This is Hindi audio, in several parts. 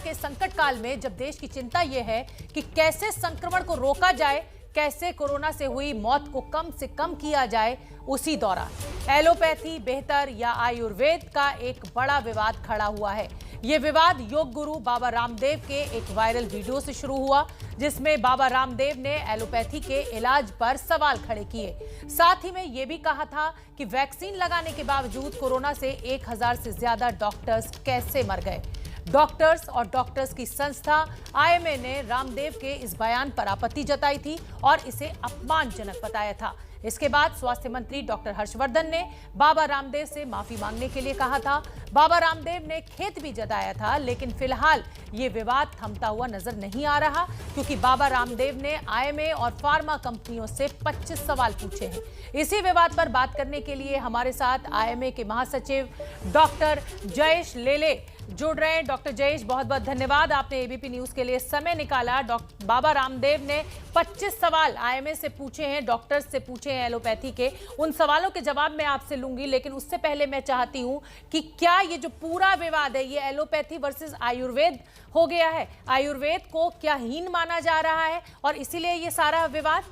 के संकट काल में जब देश की चिंता यह है कि कैसे संक्रमण को रोका जाए, कैसे कोरोना से हुई मौत को कम से कम किया जाए, उसी दौरान एलोपैथी बेहतर या आयुर्वेद का एक बड़ा विवाद खड़ा हुआ है। ये विवाद योग गुरु बाबा रामदेव के एक वायरल वीडियो से शुरू हुआ, जिसमें बाबा रामदेव ने एलोपैथी के इलाज पर सवाल खड़े किए। साथ ही में यह भी कहा था कि वैक्सीन लगाने के बावजूद कोरोना से 1000 से ज्यादा डॉक्टर्स कैसे मर गए। डॉक्टर्स और डॉक्टर्स की संस्था आईएमए ने रामदेव के इस बयान पर आपत्ति जताई थी और इसे अपमानजनक बताया था। इसके बाद स्वास्थ्य मंत्री डॉक्टर हर्षवर्धन ने बाबा रामदेव से माफी मांगने के लिए कहा था। बाबा रामदेव ने खेद भी जताया था, लेकिन फिलहाल ये विवाद थमता हुआ नजर नहीं आ रहा, क्योंकि बाबा रामदेव ने आईएमए और फार्मा कंपनियों से 25 सवाल पूछे हैं। इसी विवाद पर बात करने के लिए हमारे साथ आईएमए के महासचिव डॉक्टर जयेश लेले जुड़ रहे हैं। डॉक्टर जयेश, बहुत बहुत धन्यवाद, आपने एबीपी न्यूज के लिए समय निकाला। बाबा रामदेव ने 25 सवाल आईएमए से पूछे हैं, डॉक्टर्स से पूछे हैं एलोपैथी के। उन सवालों के जवाब मैं आपसे लूंगी, लेकिन उससे पहले मैं चाहती हूं कि क्या ये जो पूरा विवाद है ये एलोपैथी वर्सेस आयुर्वेद हो गया है? आयुर्वेद को क्या हीन माना जा रहा है और इसीलिए ये सारा विवाद,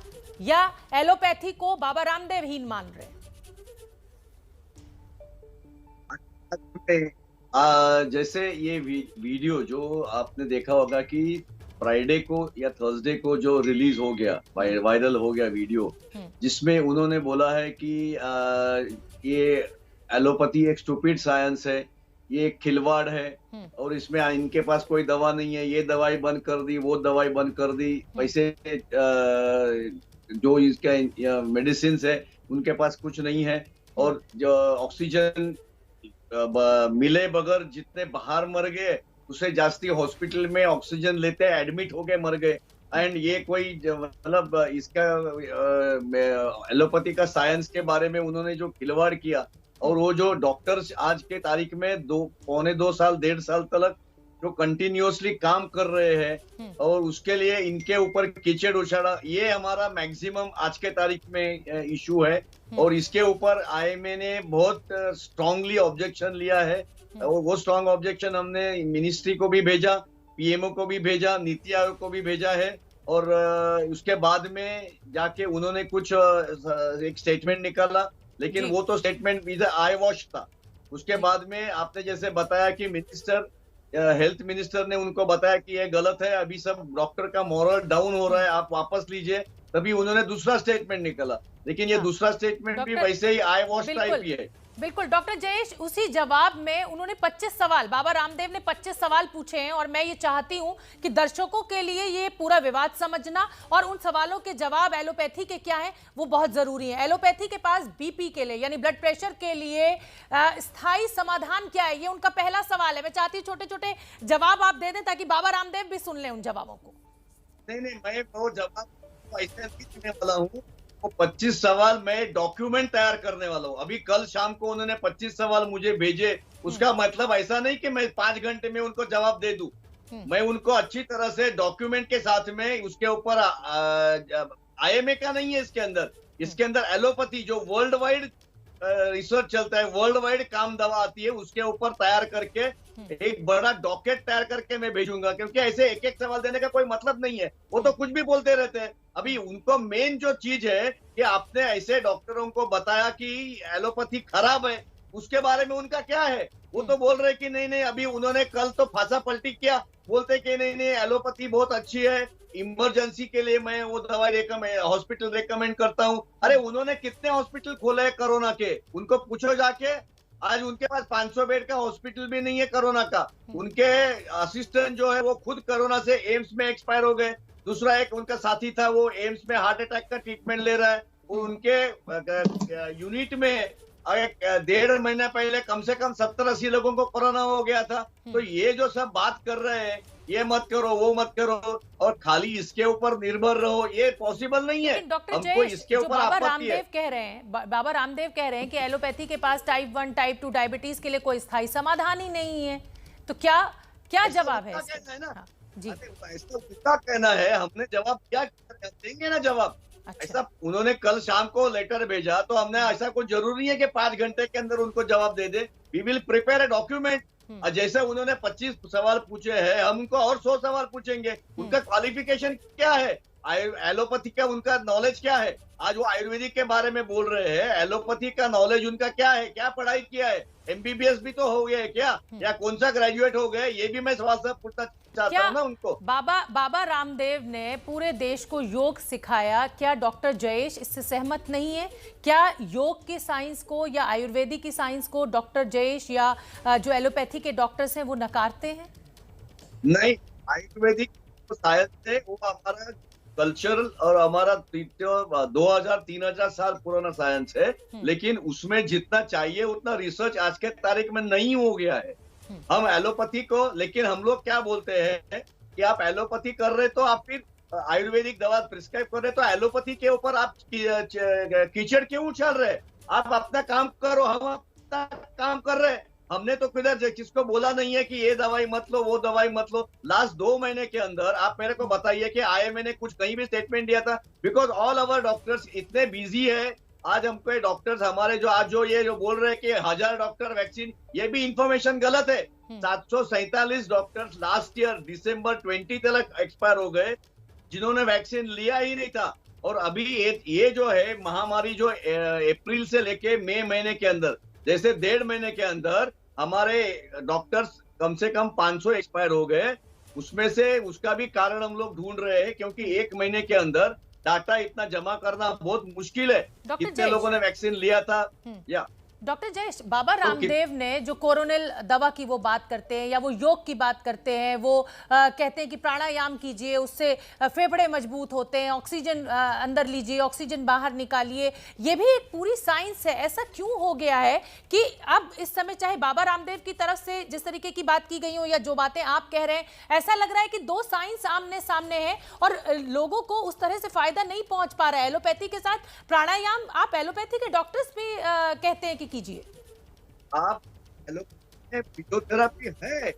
या एलोपैथी को बाबा रामदेव हीन मान रहे हैं? जैसे ये वीडियो जो आपने देखा होगा कि फ्राइडे को या थर्सडे को जो रिलीज हो गया, वायरल हो गया वीडियो, जिसमें उन्होंने बोला है कि ये एलोपैथी एक स्टूपिड साइंस है, ये एक खिलवाड़ है और इसमें इनके पास कोई दवा नहीं है, ये दवाई बंद कर दी, वो दवाई बंद कर दी, वैसे जो इसका मेडिसिन है उनके पास कुछ नहीं है, और जो ऑक्सीजन मिले बगैर जितने बाहर मर गए उससे जास्ती हॉस्पिटल में ऑक्सीजन लेते एडमिट हो गए, मर गए। एंड ये कोई मतलब इसका एलोपैथी का साइंस के बारे में उन्होंने जो खिलवाड़ किया, और वो जो डॉक्टर्स आज के तारीख में 2.25 साल 1.5 साल तक जो कंटिन्यूअसली काम कर रहे हैं और उसके लिए इनके ऊपर कीचड़ उछाड़ा, ये हमारा मैक्सिमम आज के तारीख में इशू है। और इसके ऊपर आईएमए ने बहुत स्ट्रांगली ऑब्जेक्शन लिया है, और वो स्ट्रांग ऑब्जेक्शन हमने मिनिस्ट्री को भी भेजा, पीएमओ को भी भेजा, नीति आयोग को भी भेजा है, और उसके बाद में जाके उन्होंने कुछ एक स्टेटमेंट निकाला, लेकिन वो तो स्टेटमेंट विद आई वॉश था। उसके बाद में आपने जैसे बताया कि हेल्थ मिनिस्टर ने उनको बताया कि ये गलत है, अभी सब डॉक्टर का मोरल डाउन हो रहा है, आप वापस लीजिए, तभी उन्होंने दूसरा स्टेटमेंट निकाला। लेकिन ये दूसरा स्टेटमेंट भी वैसे ही आई वॉश टाइप ही है। बिल्कुल डॉक्टर जयेश, उसी जवाब में उन्होंने 25 सवाल, बाबा रामदेव ने 25 सवाल पूछे हैं, और मैं ये चाहती हूं कि दर्शकों के लिए ये पूरा विवाद समझना और उन सवालों के जवाब एलोपैथी के क्या हैं वो बहुत जरूरी है। एलोपैथी के पास बीपी के लिए यानी ब्लड प्रेशर के लिए स्थायी समाधान क्या है, ये उनका पहला सवाल है। मैं चाहती हूँ छोटे छोटे जवाब आप दे दें ताकि बाबा रामदेव भी सुन लें उन जवाबों को। नहीं, मैं वो जवाब ऐसे देने वाला हूँ, 25 सवाल मैं डॉक्यूमेंट तैयार करने वाला हूँ। अभी कल शाम को उन्होंने 25 सवाल मुझे भेजे, उसका मतलब ऐसा नहीं कि मैं 5 घंटे में उनको जवाब दे दूं। मैं उनको अच्छी तरह से डॉक्यूमेंट के साथ में उसके ऊपर आईएमए का नहीं है इसके अंदर एलोपैथी जो वर्ल्ड वाइड रिसर्च चलता है, वर्ल्ड वाइड काम दवा आती है, उसके ऊपर तैयार करके एक बड़ा डॉकेट तैयार करके मैं भेजूंगा, क्योंकि ऐसे एक एक सवाल देने का कोई मतलब नहीं है, वो तो कुछ भी बोलते रहते हैं। अभी उनको मेन जो चीज है कि आपने ऐसे डॉक्टरों को बताया कि एलोपैथी खराब है, उसके बारे में उनका क्या है? वो तो बोल रहे कि नहीं, अभी उन्होंने कल तो फांसा पलटी किया, बोलते कि नहीं एलोपैथी बहुत अच्छी है, इमरजेंसी के लिए मैं वो दवाई हॉस्पिटल रेकमेंड करता हूँ। अरे उन्होंने कितने हॉस्पिटल खोले हैं कोरोना के, उनको पूछो जाके। आज उनके पास 500 बेड का हॉस्पिटल भी नहीं है कोरोना का। उनके असिस्टेंट जो है वो खुद कोरोना से एम्स में एक्सपायर हो गए। दूसरा एक उनका साथी था, वो एम्स में हार्ट अटैक का ट्रीटमेंट ले रहा है। उनके यूनिट में 1.5 महीना पहले कम से कम 70-80 लोगों को कोरोना हो गया था। तो ये जो सब बात कर रहे हैं, ये मत करो, वो मत करो, और खाली इसके ऊपर निर्भर रहो, ये पॉसिबल नहीं है। हमको इसके ऊपर बाबा रामदेव कह रहे हैं कि एलोपैथी के पास टाइप 1 टाइप 2 डायबिटीज के लिए कोई स्थायी समाधान ही नहीं है, तो क्या जवाब है जी? ऐसा कहना है, हमने जवाब क्या देंगे ना जवाब। अच्छा। ऐसा उन्होंने कल शाम को लेटर भेजा, तो हमने ऐसा कुछ जरूरी है कि 5 घंटे के अंदर उनको जवाब दे दे। We will prepare a document और जैसे उन्होंने 25 सवाल पूछे हैं, हम उनको और 100 सवाल पूछेंगे। उनका क्वालिफिकेशन क्या है, एलोपैथी का उनका नॉलेज क्या है। आज वो आयुर्वेदिक के बारे में बोल रहे हैं, एलोपैथी का नॉलेज उनका क्या है, क्या पढ़ाई किया है, एमबीबीएस भी तो हो गया है क्या, या कौन सा ग्रेजुएट हो गए, ये भी मैं सवाल सब पूछना चाहता हूँ ना उनको। बाबा रामदेव ने पूरे देश को योग सिखाया, क्या डॉक्टर जयेश इससे सहमत नहीं है? क्या योग की साइंस को या आयुर्वेदिक की साइंस को डॉक्टर जयेश या जो एलोपैथी के डॉक्टर्स हैं वो नकारते हैं? नहीं, आयुर्वेदिक साइंस है वो हमारा कल्चरल और हमारा 2000-3000 साल पुराना साइंस है, लेकिन उसमें जितना चाहिए उतना रिसर्च आज के तारीख में नहीं हो गया है। हम एलोपैथी को, लेकिन हम लोग क्या बोलते हैं कि आप एलोपैथी कर रहे तो आप फिर आयुर्वेदिक दवा प्रिस्क्राइब कर रहे तो एलोपैथी के ऊपर आप कीचड़ क्यों उछाल रहे? आप अपना काम करो, हम अपना काम कर रहे हैं। हमने तो किधर किसको बोला नहीं है कि ये दवाई मत लो, वो दवाई मत लो। लास्ट 2 महीने के अंदर आप मेरे को बताइए कि आईएमए ने कुछ कहीं भी स्टेटमेंट दिया था? बिकॉज ऑल अवर डॉक्टर्स इतने बिजी है। आज हमको ये डॉक्टर्स हमारे जो आज ये जो बोल रहे हैं कि 1000 डॉक्टर वैक्सीन, ये भी इंफॉर्मेशन गलत है। 747 डॉक्टर्स लास्ट ईयर दिसंबर 20 तक एक्सपायर हो गए, जिन्होंने वैक्सीन लिया ही नहीं था। और अभी ये जो है महामारी जो अप्रैल से लेके मई महीने के अंदर, जैसे 1.5 महीने के अंदर हमारे डॉक्टर्स कम से कम 500 एक्सपायर हो गए। उसमें से उसका भी कारण हम लोग ढूंढ रहे हैं, क्योंकि 1 महीने के अंदर डाटा इतना जमा करना बहुत मुश्किल है। कितने लोगों ने वैक्सीन लिया था। या डॉक्टर जयेश, बाबा रामदेव ने जो कोरोनिल दवा की वो बात करते हैं या वो योग की बात करते हैं, वो कहते हैं कि प्राणायाम कीजिए, उससे फेफड़े मजबूत होते हैं, ऑक्सीजन अंदर लीजिए, ऑक्सीजन बाहर निकालिए, ये भी एक पूरी साइंस है। ऐसा क्यों हो गया है कि अब इस समय चाहे बाबा रामदेव की तरफ से जिस तरीके की बात की गई हो या जो बातें आप कह रहे हैं, ऐसा लग रहा है कि 2 साइंस आमने सामने है और लोगों को उस तरह से फायदा नहीं पहुंच पा रहा है। एलोपैथी के साथ प्राणायाम आप एलोपैथी के डॉक्टर्स भी कहते हैं कि कीजिए। आप फिजियोथेरेपी है,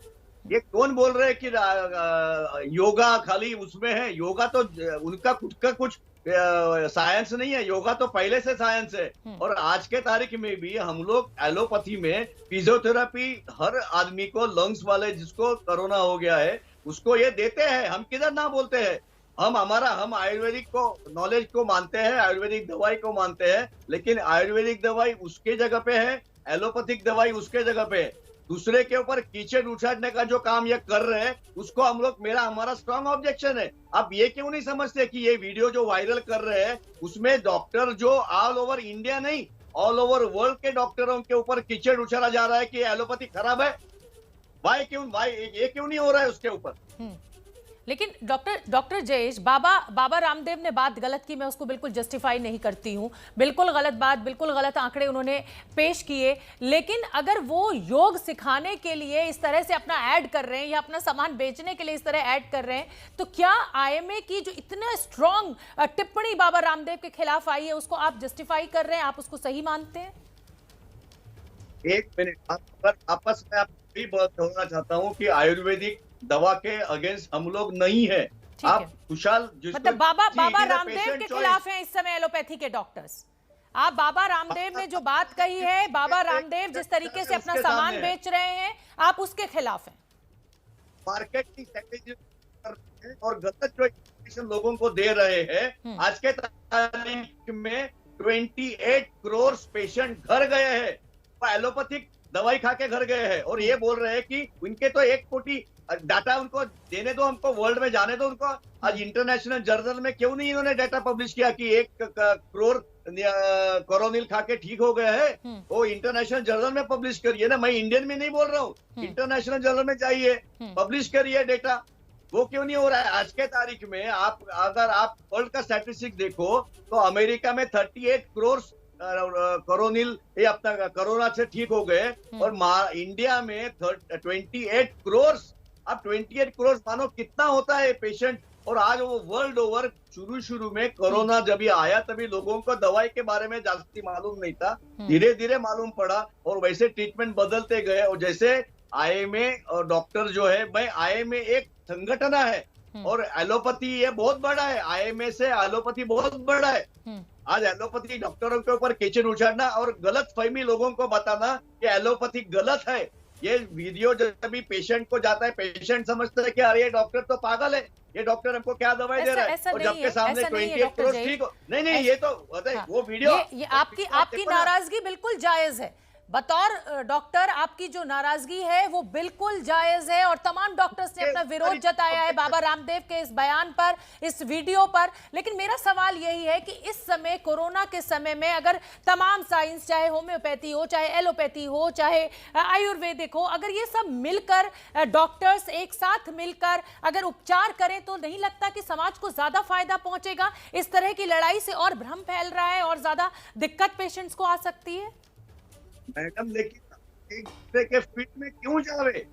ये कौन बोल रहे हैं कि योगा खाली उसमें है? योगा तो उनका खुद का कुछ साइंस नहीं है, योगा तो पहले से साइंस है। और आज के तारीख में भी हम लोग एलोपैथी में फिजियोथेरेपी हर आदमी को, लंग्स वाले जिसको कोरोना हो गया है उसको ये देते हैं। हम किधर ना बोलते हैं। हम आयुर्वेदिक को नॉलेज को मानते हैं, आयुर्वेदिक दवाई को मानते हैं, लेकिन आयुर्वेदिक दवाई उसके जगह पे है, एलोपैथिक दवाई उसके जगह पे है। दूसरे के ऊपर कीचड़ उछाड़ने का जो काम ये कर रहे हैं उसको हम लोग, हमारा स्ट्रांग ऑब्जेक्शन है। आप ये क्यों नहीं समझते कि ये वीडियो जो वायरल कर रहे हैं उसमें डॉक्टर जो ऑल ओवर इंडिया नहीं, ऑल ओवर वर्ल्ड के डॉक्टरों के ऊपर कीचड़ उछाला जा रहा है कि एलोपैथी खराब है। वाई ये क्यों नहीं हो रहा है उसके ऊपर? लेकिन डॉक्टर जयेश, बाबा रामदेव ने बात गलत की, मैं उसको बिल्कुल जस्टिफाई नहीं करती हूँ। बिल्कुल गलत बात, बिल्कुल गलत आंकड़े उन्होंने पेश किए। लेकिन अगर वो योग सिखाने के लिए इस तरह से अपना ऐड कर रहे हैं या अपना सामान बेचने के लिए इस तरह ऐड कर रहे हैं, तो क्या आईएमए की जो इतना स्ट्रॉन्ग टिप्पणी बाबा रामदेव के खिलाफ आई है उसको आप जस्टिफाई कर रहे हैं, आप उसको सही मानते हैं? एक मिनट, आपस में आप भी बात कहना चाहता हूँ कि आयुर्वेदिक दवा के अगेंस्ट हम लोग नहीं है। आप खुशहाल, मतलब बाबा रामदेव के खिलाफ हैं इस समय एलोपैथी के डॉक्टर्स। आप बाबा रामदेव ने जो बात कही है, बाबा रामदेव जिस तरीके से अपना सामान बेच रहे हैं, आप उसके खिलाफ हैं। मार्केटिंग स्ट्रेटेजी और गलत जो इंफॉर्मेशन लोगों को दे रहे हैं। आज के तारीख में 28 करोड़ पेशेंट घर गए हैं, वो एलोपैथिक दवाई खा के घर गए हैं, और ये बोल रहे हैं कि उनके तो 1 कोटि डाटा उनको देने दो, हमको वर्ल्ड में जाने दो उनको। आज इंटरनेशनल जर्नल में क्यों नहीं इन्होंने डाटा पब्लिश किया कि 1 करोड़ कोरोनिल खा के ठीक हो गए हैं? वो इंटरनेशनल जर्नल में पब्लिश करिए ना। मैं इंडियन में नहीं बोल रहा हूँ, इंटरनेशनल जर्नल में जाइए, पब्लिश करिए डेटा। वो क्यों नहीं हो रहा है? आज के तारीख में अगर आप वर्ल्ड का स्टैटिस्टिक्स देखो तो अमेरिका में 38 करोड़ कोरोनिल ये अपना कोरोना से ठीक हो गए, और इंडिया में 28 करोड़। अब 28 करोड़ मानो कितना होता है पेशेंट। और आज वो वर्ल्ड ओवर शुरू में कोरोना जब ये आया तभी लोगों को दवाई के बारे में जास्ती मालूम नहीं था, धीरे धीरे मालूम पड़ा और वैसे ट्रीटमेंट बदलते गए। और जैसे आईएमए और डॉक्टर जो है, भाई आईएमए एक संगठन है और एलोपैथी ये बहुत बड़ा है, आईएमए से एलोपैथी बहुत बड़ा है। आज एलोपैथी डॉक्टरों के ऊपर कीचड़ उछाड़ना और गलत फहमी लोगों को बताना कि एलोपैथी गलत है, ये वीडियो जब भी पेशेंट को जाता है, पेशेंट समझता है कि अरे ये डॉक्टर तो पागल है, ये डॉक्टर हमको क्या दवाई दे रहा है, ऐसा और नहीं जबकि है, सामने ऐसा नहीं है 28 करोड़ डॉक्टर ठीक जय। हो। नहीं, ये तो हाँ, वो वीडियो ये आपकी नाराजगी बिल्कुल जायज है। बतौर डॉक्टर आपकी जो नाराजगी है वो बिल्कुल जायज है, और तमाम डॉक्टर्स ने अपना विरोध जताया है बाबा रामदेव के इस बयान पर, इस वीडियो पर। लेकिन मेरा सवाल यही है कि इस समय, कोरोना के समय में, अगर तमाम साइंस, चाहे होम्योपैथी हो, चाहे एलोपैथी हो, चाहे आयुर्वेदिक हो, अगर ये सब मिलकर, डॉक्टर्स एक साथ मिलकर अगर उपचार करें, तो नहीं लगता कि समाज को ज्यादा फायदा पहुंचेगा? इस तरह की लड़ाई से और भ्रम फैल रहा है और ज्यादा दिक्कत पेशेंट्स को आ सकती है। मैडम लेकिन एक दूसरे के फिट में क्यों जावे?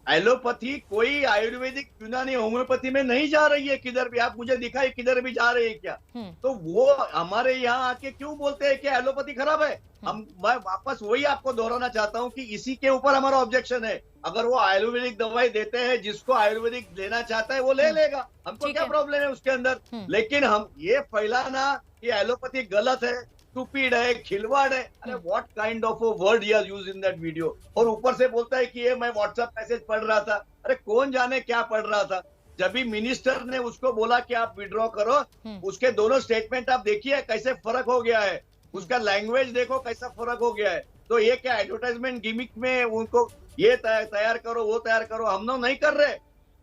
एलोपैथी कोई आयुर्वेदिक, यूनानी, होम्योपैथी में नहीं जा रही है किधर भी। आप मुझे दिखाए किधर भी जा रही है क्या? तो वो हमारे यहाँ आके क्यों बोलते हैं कि एलोपैथी खराब है? मैं वापस वही आपको दोहराना चाहता हूँ कि इसी के ऊपर हमारा ऑब्जेक्शन है। अगर वो आयुर्वेदिक दवाई देते हैं, जिसको आयुर्वेदिक लेना चाहता है वो ले लेगा, हमको क्या प्रॉब्लम है उसके अंदर। लेकिन हम ये फैलाना कि एलोपैथी गलत है, स्टूपिड है, खिलवाड़ है, अरे what kind of a word he has used in that video. और ऊपर से बोलता है कि ये मैं व्हाट्सएप मैसेज पढ़ रहा था। अरे कौन जाने क्या पढ़ रहा था? जब भी मिनिस्टर ने उसको बोला कि आप विड्रॉ करो, उसके दोनों स्टेटमेंट आप देखिए कैसे फर्क हो गया है, उसका लैंग्वेज देखो कैसा फर्क हो गया है। तो ये क्या एडवर्टाइजमेंट गिमिक में उनको ये तैयार करो, वो तैयार करो, हम लोग नहीं कर रहे।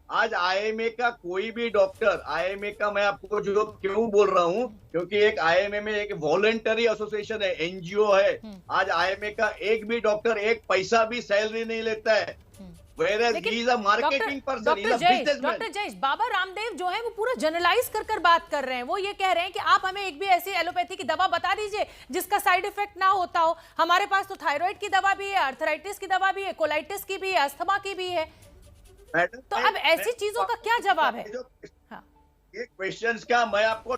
आज आईएमए का कोई भी डॉक्टर, आईएमए का मैं आपको जो क्यों बोल रहा हूँ, क्योंकि एक आईएमए में एक वॉलंटरी एसोसिएशन है, एनजीओ है। आज आईएमए का एक भी डॉक्टर एक पैसा भी सैलरी नहीं लेता है। डॉक्टर जयेश, बाबा रामदेव जो है वो पूरा जनरलाइज कर बात कर रहे हैं। वो ये कह रहे हैं कि आप हमें एक भी ऐसी एलोपैथी की दवा बता दीजिए जिसका साइड इफेक्ट ना होता हो। हमारे पास तो थायराइड की दवा भी है, आर्थराइटिस की दवा भी है, कोलाइटिस की भी है, अस्थमा की भी है। तो अब ऐसी चीजों का क्या जवाब है? हाँ। ये क्वेश्चंस का मैं आपको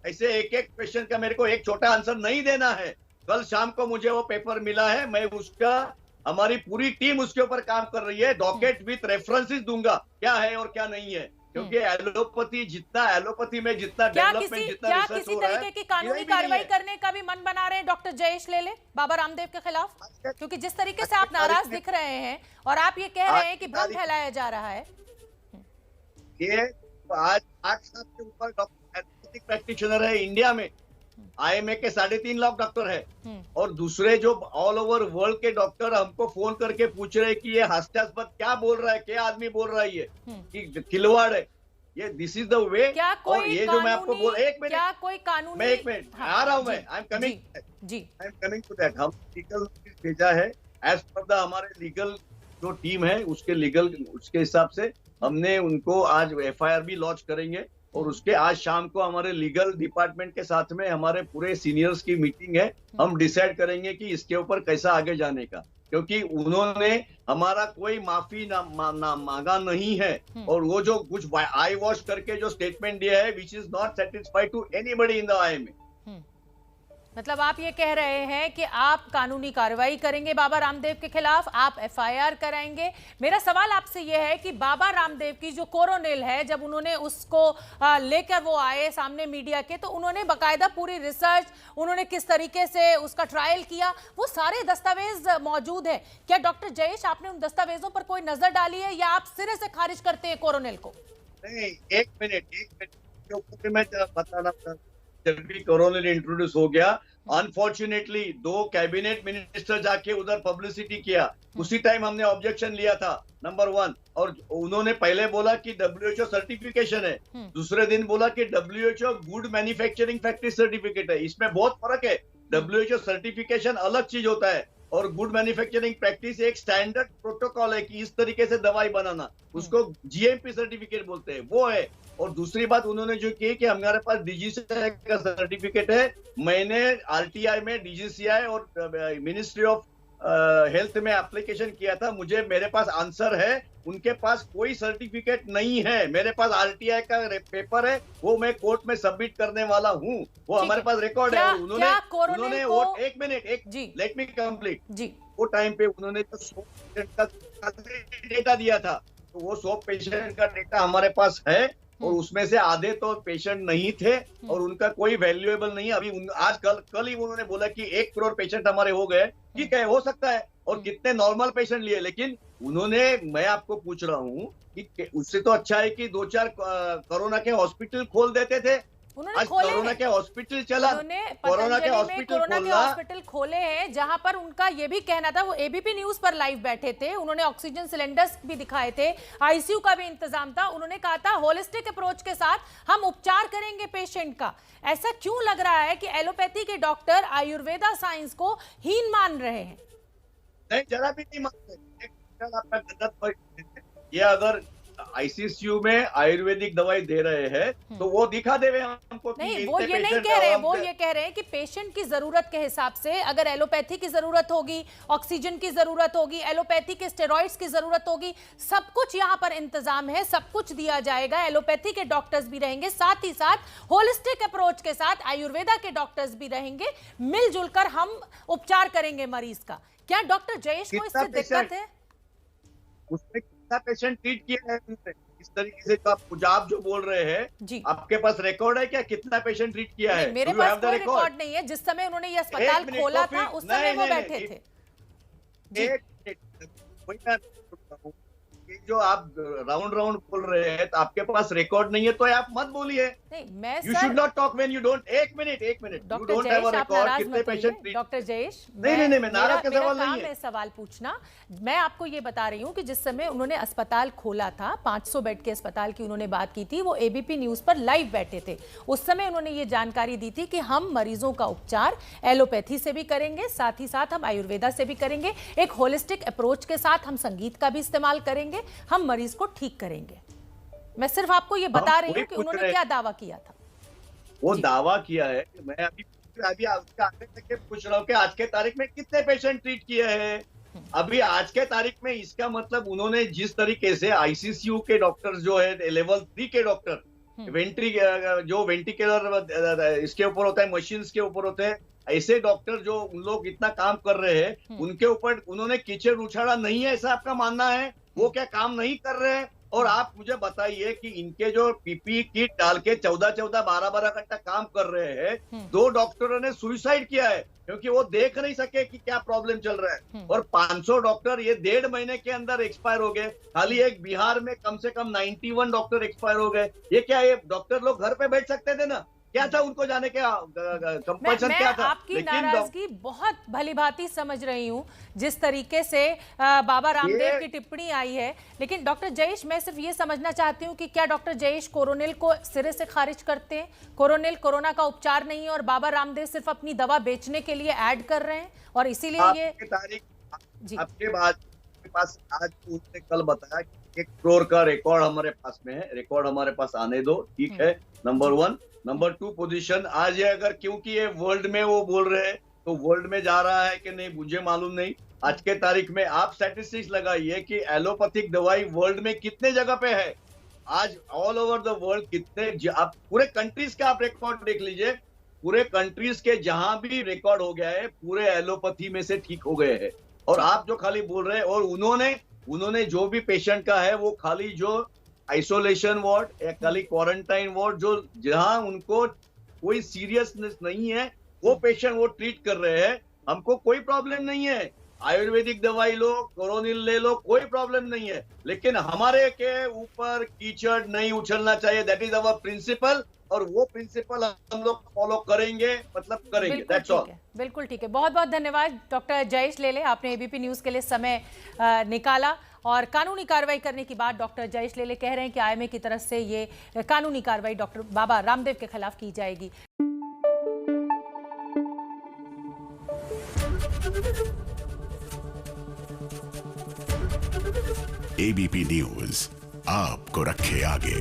ऐसे एक क्वेश्चन का मेरे को एक छोटा आंसर नहीं देना है। कल शाम को मुझे वो पेपर मिला है, मैं उसका, हमारी पूरी टीम उसके ऊपर काम कर रही है। डॉकेट विथ रेफरेंसेस दूंगा क्या है और क्या नहीं है, क्योंकि एलोपैथी में जितना डेवलपमेंट, जितना रिसर्च हो रहा है, किसी तरीके की कानूनी कार्रवाई करने का भी मन बना रहे हैं डॉक्टर जयेश लेले बाबा रामदेव के खिलाफ? क्योंकि जिस तरीके से आप नाराज दिख रहे हैं और आप ये कह रहे हैं कि भ्रम फैलाया जा रहा है। ये आज 8 साल के ऊपर डॉक्टर प्रैक्टिशनर है इंडिया में, आईएमए के 3.5 लाख डॉक्टर है, और दूसरे जो ऑल ओवर वर्ल्ड के डॉक्टर हमको फोन करके पूछ रहे हैं कि ये हास्यास्पद क्या बोल रहा है, क्या आदमी बोल रहा है, ये कि खिलवाड़ है ये। This is the way. और ये जो मैं आपको बोल, एक मिनट, क्या कोई कानूनी, मैं एक मिनट आ रहा हूं, मैं I am coming to that. हम लीगल नोटिस भेजा है एज पर द हमारे लीगल जो टीम है उसके हिसाब से हमने उनको आज एफआईआर भी लॉन्च करेंगे। और उसके आज शाम को हमारे लीगल डिपार्टमेंट के साथ में हमारे पूरे सीनियर्स की मीटिंग है। हम डिसाइड करेंगे कि इसके ऊपर कैसा आगे जाने का, क्योंकि उन्होंने हमारा कोई माफी मांगा नहीं है। और वो जो कुछ आई वॉश करके जो स्टेटमेंट दिया है, which is not satisfied to anybody in the IMA. मतलब आप ये कह रहे हैं कि आप कानूनी कार्रवाई करेंगे बाबा रामदेव के खिलाफ, आप एफआईआर कराएंगे। मेरा सवाल आपसे ये है कि बाबा रामदेव की जो कोरोनिल है, जब उन्होंने उसको लेकर वो आए सामने मीडिया के, तो उन्होंने बाकायदा पूरी रिसर्च, उन्होंने किस तरीके से उसका ट्रायल किया, वो सारे दस्तावेज मौजूद है। क्या डॉक्टर जयेश आपने उन दस्तावेजों पर कोई नजर डाली है, या आप सिरे से खारिज करते हैं कोरोनिल को? नहीं, एक मिनट मैं बताना, जब भी कोरोनिल इंट्रोड्यूस हो गया, अनफॉर्चुनेटली 2 कैबिनेट मिनिस्टर जाके उधर पब्लिसिटी किया, उसी टाइम हमने ऑब्जेक्शन लिया था, नंबर 1। और उन्होंने पहले बोला कि WHO सर्टिफिकेशन है, दूसरे दिन बोला कि WHO good manufacturing practice certificate है। इसमें बहुत फर्क है। WHO सर्टिफिकेशन अलग चीज होता है और गुड मैन्युफैक्चरिंग प्रैक्टिस एक स्टैंडर्ड प्रोटोकॉल है कि इस तरीके से दवाई बनाना, उसको GMP सर्टिफिकेट बोलते हैं, वो है। और दूसरी बात उन्होंने जो की कि हमारे पास DGCI का सर्टिफिकेट है। मैंने RTI में, DGCI और मिनिस्ट्री ऑफ हेल्थ में एप्लीकेशन किया था, मेरे पास आंसर है, उनके पास कोई सर्टिफिकेट नहीं है। मेरे पास RTI का पेपर है, वो मैं कोर्ट में सबमिट करने वाला हूँ, वो हमारे पास रिकॉर्ड है। उन्होंने वो, एक मिनट, लेट मी कंप्लीट जी। वो टाइम पे उन्होंने जो 100 पेशेंट का डेटा दिया था, तो वो 100 पेशेंट का डेटा हमारे पास है। और उसमें से आधे तो पेशेंट नहीं थे और उनका कोई वैल्यूएबल नहीं। अभी आज कल ही उन्होंने बोला कि 1 करोड़ पेशेंट हमारे हो गए। ठीक है, हो सकता है, और कितने नॉर्मल पेशेंट लिए, लेकिन उन्होंने, मैं आपको पूछ रहा हूँ कि उससे तो अच्छा है कि 2-4 कोरोना के हॉस्पिटल खोल देते थे। उन्होंने आज खोले कोरोना हैं। के हॉस्पिटल चला, उन्होंने कोरोना के पतंजलि में हॉस्पिटल कोरोना के खोलना। हॉस्पिटल खोले हैं, जहां पर उनका ये भी कहना था, वो एबीपी न्यूज पर लाइव बैठे थे, उन्होंने ऑक्सीजन सिलेंडर्स भी दिखाए थे, आईसीयू का भी इंतजाम था। उन्होंने कहा था होलिस्टिक अप्रोच के साथ हम उपचार करेंगे पेशेंट का। ऐसा क्यों लग रहा है कि एलोपैथी के डॉक्टर आयुर्वेदा साइंस को हीन मान रहे हैं? नहीं, जरा भी नहीं मानते। आपका गलत फर्क, ये अगर आईसीयू में आयुर्वेदिक दवाई दे रहे हैं तो वो दिखा देवे हमको कि नहीं, वो ये नहीं कह रहे, वो ये कह रहे हैं कि पेशेंट की जरूरत के हिसाब से, अगर एलोपैथी की जरूरत होगी, ऑक्सीजन की जरूरत होगी, एलोपैथी के स्टेरॉइड्स की जरूरत होगी, सब कुछ यहाँ पर इंतजाम है, सब कुछ दिया जाएगा। एलोपैथी के डॉक्टर्स भी रहेंगे, साथ ही साथ होलिस्टिक अप्रोच के साथ आयुर्वेदा के डॉक्टर्स भी रहेंगे, मिलजुल कर हम उपचार करेंगे मरीज का। क्या डॉक्टर जयेश को इससे दिक्कत है? उसमें कितना पेशेंट ट्रीट किया है उनसे? इस तरीके से तो आप जो बोल रहे हैं जी, आपके पास रिकॉर्ड है क्या, कितना पेशेंट ट्रीट किया है? मेरे पास कोई रिकॉर्ड नहीं है। जिस समय उन्होंने ये अस्पताल खोला था उस समय वो बैठे थे। एक वही मैं बोलता हूं, ये जो आप राउंड बोल रहे हैं, तो आपके पास रिकॉर्ड नहीं है तो आप मत बोलिए। नहीं, मैं you should not talk when you don't. एक मिनट डॉक्टर जयेश, आप नाराज मत होइए। डॉक्टर जयेश, मैं नाराज का सवाल नहीं है, सवाल पूछना। मैं आपको ये बता रही हूँ कि जिस समय उन्होंने अस्पताल खोला था, 500 बेड के अस्पताल की उन्होंने बात की थी, वो एबीपी न्यूज पर लाइव बैठे थे। उस समय उन्होंने ये जानकारी दी थी कि हम मरीजों का उपचार एलोपैथी से भी करेंगे, साथ ही साथ हम आयुर्वेदा से भी करेंगे, एक होलिस्टिक अप्रोच के साथ हम संगीत का भी इस्तेमाल करेंगे, हम मरीज को ठीक करेंगे। मैं सिर्फ आपको ये बता रही हूँ कि उन्होंने क्या दावा किया था। वो दावा किया है कि मैं अभी आपका आगे तक के पूछ रहा हूँ कि आज के तारीख में कितने पेशेंट ट्रीट किए हैं। अभी आज के तारीख में इसका मतलब उन्होंने जिस तरीके से आईसीयू के डॉक्टर जो है, लेवल 3 के डॉक्टर, जो वेंटिलेटर इसके ऊपर होता है, मशीन के ऊपर होते हैं, ऐसे डॉक्टर जो उन लोग इतना काम कर रहे हैं, उनके ऊपर उन्होंने कीचड़ उछाड़ा नहीं है, ऐसा आपका मानना है? वो क्या काम नहीं कर रहे हैं? और आप मुझे बताइए कि इनके जो पीपी किट डाल के 14-14, 12-12 घंटा काम कर रहे हैं, 2 डॉक्टरों ने सुसाइड किया है क्योंकि वो देख नहीं सके कि क्या प्रॉब्लम चल रहा है। और 500 डॉक्टर ये 1.5 महीने के अंदर एक्सपायर हो गए। खाली एक बिहार में कम से कम 91 डॉक्टर एक्सपायर हो गए। ये क्या, ये डॉक्टर लोग घर पे बैठ सकते थे ना? क्या था उनको जाने का कंपल्सन क्या था? आपकी नाराजगी बहुत भलीभांति समझ रही हूँ, जिस तरीके से बाबा रामदेव की टिप्पणी आई है। लेकिन डॉक्टर जयेश, मैं सिर्फ ये समझना चाहती हूँ कि क्या डॉक्टर जयेश कोरोनिल को सिरे से खारिज करते हैं? कोरोनिल कोरोना का उपचार नहीं है और बाबा रामदेव सिर्फ अपनी दवा बेचने के लिए ऐड कर रहे हैं और इसीलिए ये तारीख आपके पास आज उसने कल बताया कि 1 करोड़ का रिकॉर्ड हमारे पास में है। रिकॉर्ड हमारे पास आने दो, ठीक है, नंबर 1। नंबर 2 पोजीशन आज है, अगर क्योंकि ये वर्ल्ड में वो बोल रहे हैं तो वर्ल्ड में जा रहा है कि नहीं मुझे मालूम नहीं। आज के तारीख में आप स्टैटिस्टिक्स लगाइए कि एलोपैथिक दवाई वर्ल्ड में कितने जगह पे है। आज ऑल ओवर द वर्ल्ड कितने, आप पूरे कंट्रीज का आप रिकॉर्ड देख लीजिए, पूरे कंट्रीज के जहां भी रिकॉर्ड हो गया है, पूरे एलोपैथी में से ठीक हो गए हैं। और आप जो खाली बोल रहे हैं, और उन्होंने जो भी पेशेंट का है वो खाली जो आइसोलेशन वार्ड या खाली क्वारंटाइन वार्ड, जो जहां उनको कोई सीरियसनेस नहीं है, वो पेशेंट वो ट्रीट कर रहे हैं। हमको कोई प्रॉब्लम नहीं है, आयुर्वेदिक दवाई लो, कोरोनिल ले लो, कोई प्रॉब्लम नहीं है, लेकिन हमारे के ऊपर कीचड़ नहीं उछलना चाहिए। दैट इज अवर प्रिंसिपल, और वो प्रिंसिपल हम लोग फॉलो करेंगे, मतलब करेंगे। That's all. बिल्कुल ठीक है। बहुत बहुत धन्यवाद डॉक्टर जयेश लेले, आपने एबीपी न्यूज के लिए समय निकाला। और कानूनी कार्रवाई करने की बात डॉक्टर जयेश लेले कह रहे हैं कि आईएमए की तरफ से ये कानूनी कार्रवाई डॉक्टर बाबा रामदेव के खिलाफ की जाएगी। एबीपी न्यूज आपको रखे आगे।